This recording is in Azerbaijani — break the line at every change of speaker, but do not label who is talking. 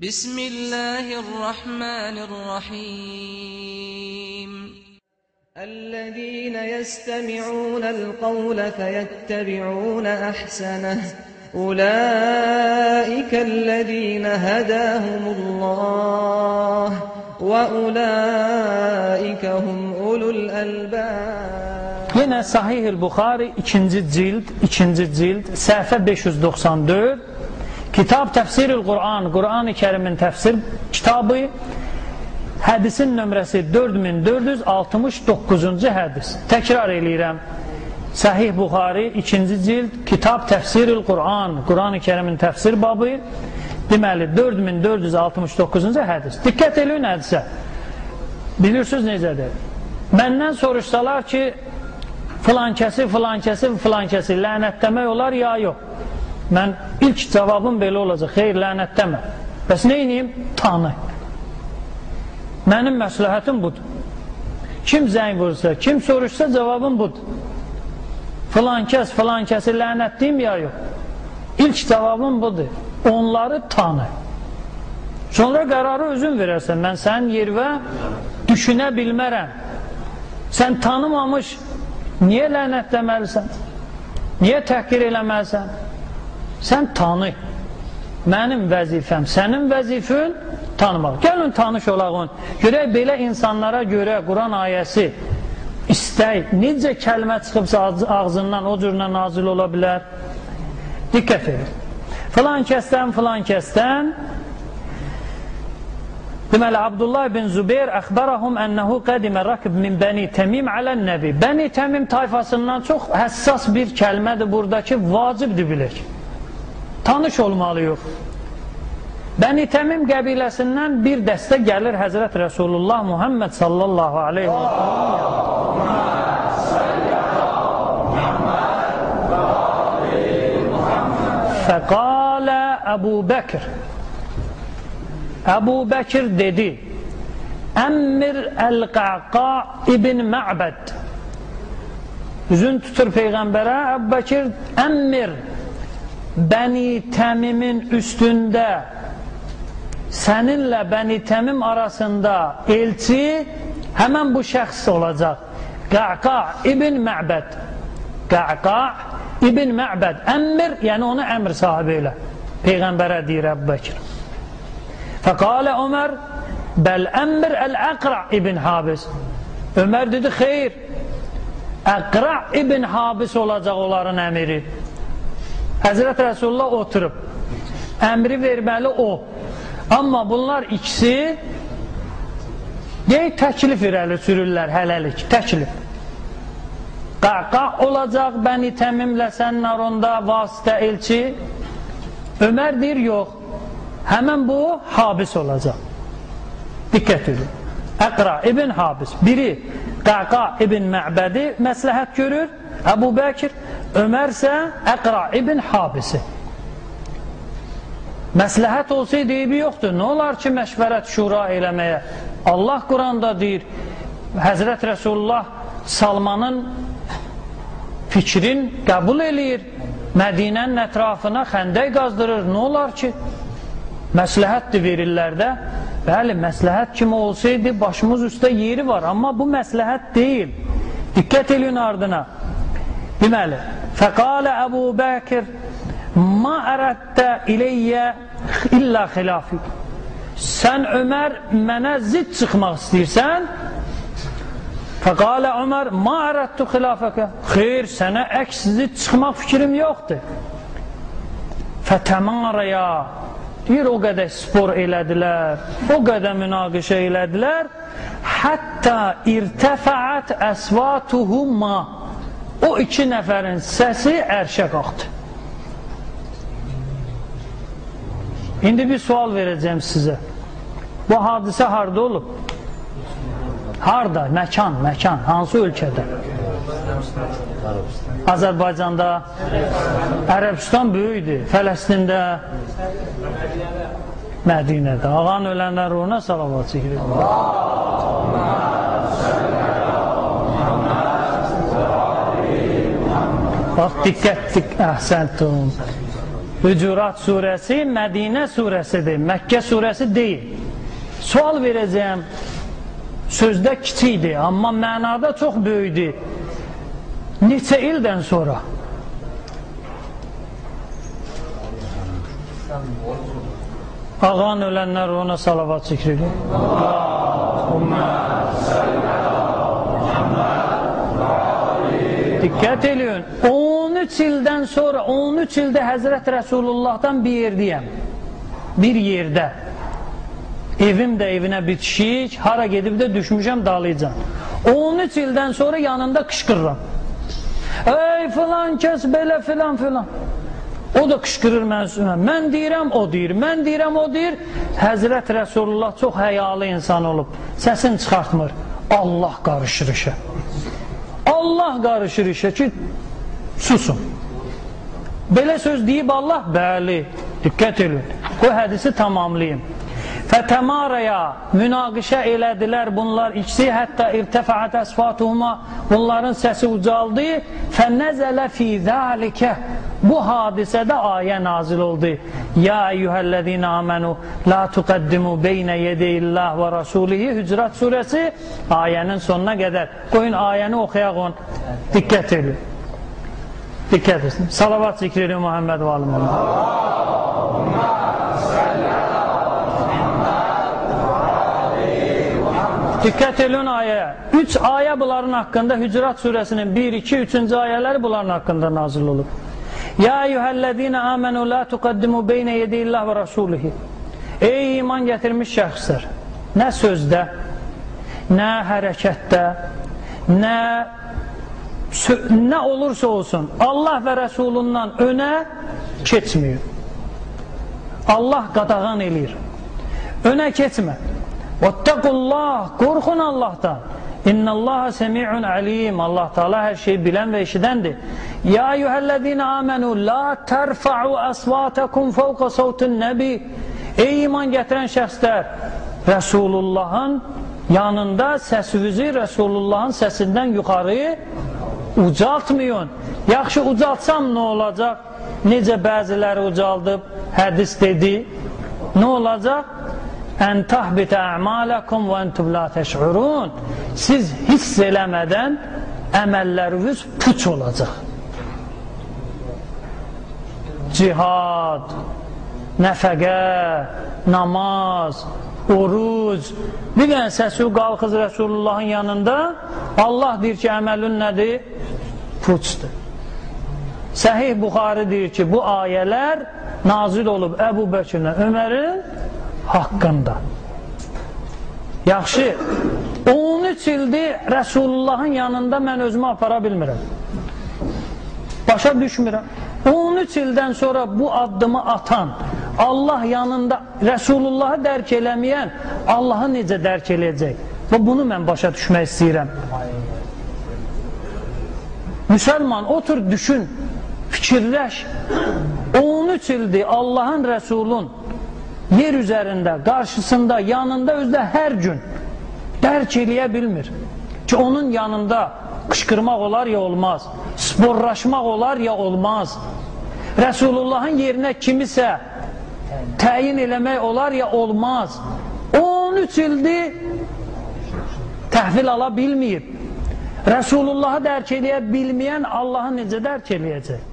Bismillahirrahmanirrahim.
الذين يستمعون القول فيتبعون أحسنه أولئك الذين هداهم الله وأولئك هم أولو الألباب.
Yine Sahih-i Buxari 2. cild səhifə 594 Kitab Təfsir-i Qur'an, Qur'an-ı Kərimin təfsir kitabı, hədisin nömrəsi 4469-cu hədis. Təkrar eləyirəm. Sahih Buxari 2. cild Kitab Təfsir-i Qur'an, Qur'an-ı Kərimin təfsir babı, deməli 4469-cu hədis. Diqqət eləyin hədisə. Bilirsiniz necədir? Məndən soruşsalar ki, filankəsi lənətləmək olar ya yox? Mən ilk cavabım belə olacaq, xeyr, lənətləmə. Bəs neyniyim? Tanı. Mənim məsləhətim budur. Kim zəng vursa, kim soruşsa cavabım budur. Filankəsi lənətləyim ya yox? İlk cavabım budur. Onları tanı. Sonra qərarı özün verərsən. Mən sənin yervə düşünə bilmərəm. Sən tanımamış, niyə lənətləməlisən? Niyə təhqir eləməlisən? Sən tanı. Mənim vəzifəm, sənin vəzifən tanımaq. Gəlin tanış olağın. Görək belə insanlara görə Quran ayəsi istək, necə kəlmə çıxıbsa ağzından o cürlə nazil ola bilər. Diqqət edin. Filan kəsdən deməli, Abdullah bin Zübeyir əxbərəhum ənəhu qədimə rəqib min Bəni Təmim alən nəbi. Bəni Təmim tayfasından çox həssas bir kəlmədir buradakı, vacibdir bilir. Tanış olmalıyıq. Bəni Təmim qəbiləsindən bir dəstə gəlir Həzrət Rəsulullah Muhammed sallallahu aleyhi və səlləm. Fəqalə Əbu Bəkir. Əbu Bəkir dedi, Əmmir Əl-Qəqa ibn Mə'bəd. Üzün tutur Peyğəmbərə, Əbu Bəkir, Əmmir Bəni Təmimin üstündə səninlə Bəni Təmim arasında elçi həmən bu şəxs olacaq. Qəqa ibn Mə'bəd. Qəqa ibn Mə'bəd. Əmmir, yəni onu əmr sahibi elə. Peyğəmbərə deyir Əbu Bəkir. Fəqalə Ömər, bəl əmmir Əl-Əqra ibn Habis. Ömər dedi, xeyr, Əqra ibn Habis olacaq onların əmiri. Həzrət Rəsulullah oturub, əmri verməli o. Amma bunlar ikisi deyək, təklif irəli sürürlər, hələlik, təklif. Qaqa olacaq Bəni Təmimlə sənin aronda vasitə elçi. Ömər deyir, yox, həmən bu Habis olacaq. Diqqət edin. Əqra ibn Habis. Biri Qaqa ibn Mə'bədi məsləhət görür, Əbu Bəkir. Ömər isə Əqra ibn Habisi. Məsləhət olsaydı eybi yoxdur. Nə olar ki, məşvərət şura eləməyə? Allah Quranda deyir, Həzrət Rəsulullah Salmanın fikrin qəbul eləyir, Mədinənin ətrafına xəndək qazdırır. Nə olar ki? Məsləhətdir verirlər də. Bəli, məsləhət kimi olsaydı başımız üstə yeri var, amma bu məsləhət deyil. Diqqət edin ardına. Deməli, fəqalə Əbu Bəkir, ma ərəddə iləyyə illə xilafi. Sən Ömər mənə zid çıxmaq istəyirsən? Fəqalə Ömər, ma ərəddə xilafəkə. Xeyr, sənə əks zid çıxmaq fikrim yoxdur. Fətəmarəyə. Deyir, o qədər spor elədilər, o qədər münaqişə elədilər. Hətta irtəfəət əsvatuhumma. O iki nəfərin səsi ərşə qalxdı. İndi bir sual verəcəm sizə. Bu hadisə harada olub? Harada? Məkan, hansı ölkədə? Azərbaycanda, Ərəbistan böyükdür, Fələstində, Mədinədə. Ağan ölənlər ruhuna salavat çekilir. Bax, diqqət, əhsəntum. Hucurat surəsi Mədinə surəsidir, Məkkə surəsi deyil. Sual verəcəyəm, sözdə kiçikdir, amma mənada çox böyükdür. Neçə ildən sonra? Ağan ölənlər ona salavat zikr edir. Diqqət edin, 13 ildən sonra, 13 ildə Həzrət Rəsulullahdan bir yerdəyəm. Bir yerdə. Evim də evinə bitişik, hara gedib də düşmüşəm, dalayacam. 13 ildən sonra yanında qışqırıram. Ey filan kəs, belə filan filan. O da qışqırır mən üstümə. Mən deyirəm, o deyir. Mən deyirəm, o deyir. Həzrət Rəsulullah çox həyalı insan olub. Səsini çıxartmır. Allah qarışır işə. Allah qarışır işə ki, susun. Belə söz deyib Allah? Bəli. Diqqət edin. Bu hədisi tamamlayayım. Fətəmarəyə münaqişə elədilər bunlar ikisi, hətta irtəfəət əsfatuhuma, bunların səsi ucaldı. Fənəzələ fī zəlikə, bu hadisədə ayə nazil oldu. Ya eyyuhəl-ləzīnə amənu, la tuqəddimu beynə yedeyillah və rasulihi. Hücurat surəsi ayənin sonuna qədər. Qoyun ayəni oxuyaq on. Diqqət edin. Diqqət edin. Salavat zikr edin Muhammed və alim Allah. Diqqət edin ayəyə. 3 ayə bunların haqqında, Hücurat surəsinin 1, 2, 3-cü ayələri bunların haqqında nazil olub. Ya eyyuhəl-ləzīnə amənu la tuqaddimu beynə yediyillah və rasulihi. Ey iman gətirmiş şəxslər, nə sözdə, nə hərəkətdə, nə olursa olsun, Allah və Rəsulundan önə keçmiyor. Allah qadağan eləyir. Önə keçmə. Vattaqullah, qorxun Allahdan. İnnallaha semi'un alim. Allah Teala hər şeyi bilən və eşidəndir. Ya eyyuhəl-ləzīnə amənu la tərfa'u əsvatakum fawqa savtin nəbi. Ey iman gətirən şəxslər, Rəsulullahın yanında səsinizi Rəsulullahın səsindən yuxarı ucaltmayın. Yaxşı ucaltsam nə olacaq? Necə bəziləri ucaldıb, hədis dedi. Nə olacaq? Ən tahbitə əmaləkum və entub la təş'urun. Siz hiss eləmədən əməlləriniz puç olacaq. Cihad, nəfəqə, namaz, oruc. Bir dənə səsi qalxız Rəsulullahın yanında. Allah deyir ki, əməlün nədir? Puçdur. Səhih Buxari deyir ki, bu ayələr nazil olub Əbu Bəkirlə Ömərin haqqında. Yaxşı, 13 ildir Rəsulullahın yanında mən özümü apara bilmirəm. Başa düşmürəm. 13 ildən sonra bu addımı atan, Allah yanında Rəsulullahı dərk eləməyən Allahı necə dərk eləyəcək? Və bunu mən başa düşmək istəyirəm. Müsəlman, otur, düşün, fikirləş. 13 ildir Allahın Rəsulun yer üzərində, qarşısında, yanında, özdə hər gün dərk eləyə bilmir ki, onun yanında qışqırmaq olar ya olmaz, sporlaşmaq olar ya olmaz, Rəsulullahın yerinə kimisə təyin eləmək olar ya olmaz. 13 ildir təhvil ala bilməyib. Rəsulullahı dərk eləyə bilməyən Allahı necə dərk eləyəcək?